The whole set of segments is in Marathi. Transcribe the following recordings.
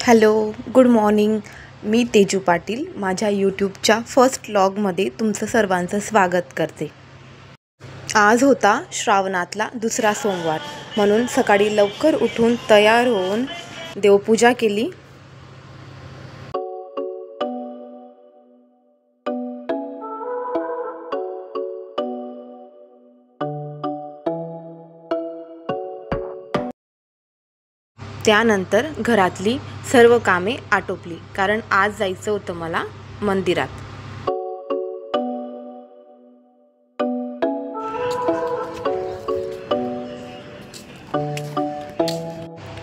Hello, good morning. मी तेजू पाटील माझ्या यूट्यूबच्या फर्स्ट व्लॉगमध्ये तुमचं सर्वांचं स्वागत करते. आज होता श्रावणातला दुसरा सोमवार, म्हणून सकाळी लवकर उठून तयार होऊन देवपूजा केली. त्यानंतर घरातली सर्व कामे आटोपली, कारण आज जायचं होतं मला मंदिरात.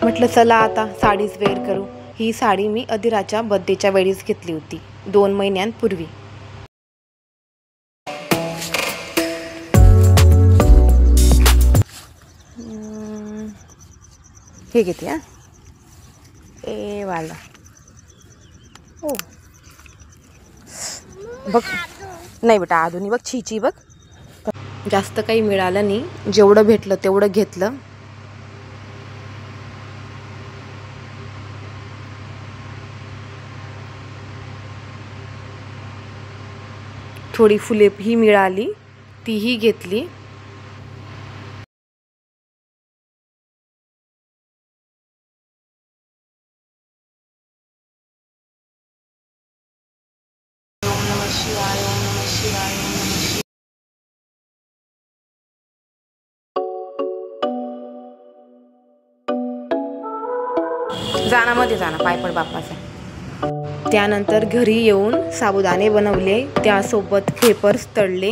म्हटलं चला आता साडीच वेअर करू. ही साडी मी अधिराच्या बर्थडेच्या वेळीच घेतली होती 2 महिन्यांपूर्वी. हे घेते हा, ए वाला. हो बघ, नाही बेटा आधुनी बघ, छीची बघ. जास्त काही मिळालं नाही, जेवढं भेटलं तेवढं घेतलं. थोडी फुले ही मिळाली, तीही घेतली. जाण्यामध्ये जाणं पाय पड बाप्पाचा. त्यानंतर घरी येऊन साबुदाणे बनवले, त्यासोबत वेफर्स तळले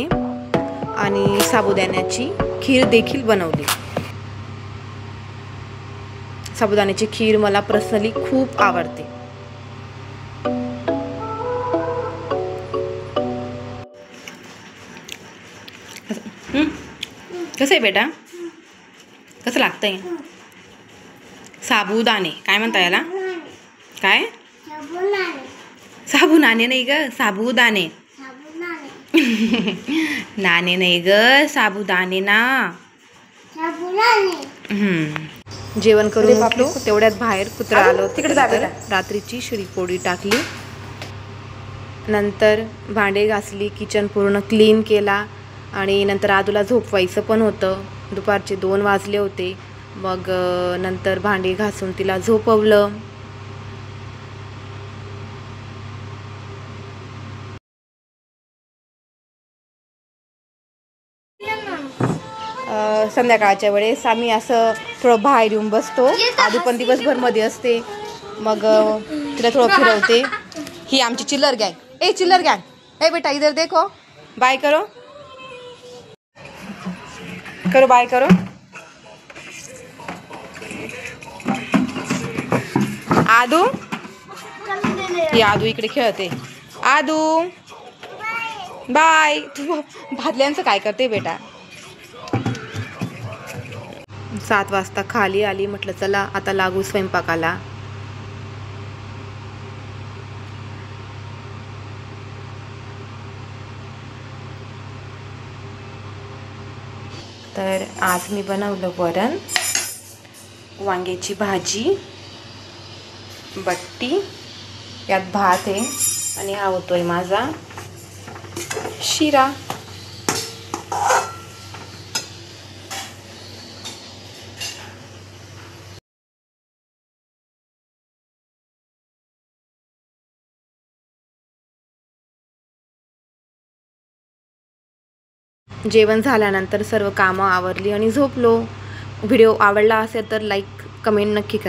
आणि साबुदाण्याची खीर देखील बनवली. साबुदाण्याची खीर मला पर्सनली खूप आवडते. कसं आहे बेटा, कसं लागतंय? साबुदाणे काय म्हणता याला? काय? साबुदाणे नाही ग, साबुदाणे. नाणे नाही ग, साबुदाणे ना. जेवण करून उठलो, तेवढ्यात बाहेर कुत्रा आलो. तिकडे जावे. रात्रीची शिळीपोळी टाकली, नंतर भांडे घासली, किचन पूर्ण क्लीन केला आणि नंतर आदूला झोपवायचं पण होतं. दुपारचे 2 वाजले होते. मग नंतर भांडी घासून तिला झोपवलं. संध्याकाळच्या वेळेस आम्ही असं थोडं बाहेर येऊन बसतो. आदू पण दिवसभर मध्ये असते, मग तिला थोडं फिरवते. ही आमची चिल्लर गँग. ए चिल्लर गँग, ए बेटा इधर देखो, बाय करो, करो बाय करो. आदू, ही आदू इकडे खेळते. आदू बाय. तू भादल्यांचं काय करते बेटा? 7 वाजता खाली आली, म्हटलं चला आता लागू स्वयंपाकाला. तर आज मी बनवलं वरण, वांग्याची भाजी, बट्टी, यात भात आहे आणि हा होतोय माझा शिरा. जेवण झाल्यानंतर सर्व कामं आवरली आणि झोपलो. व्हिडिओ आवडला असेल तर लाईक कमेंट नक्की करा.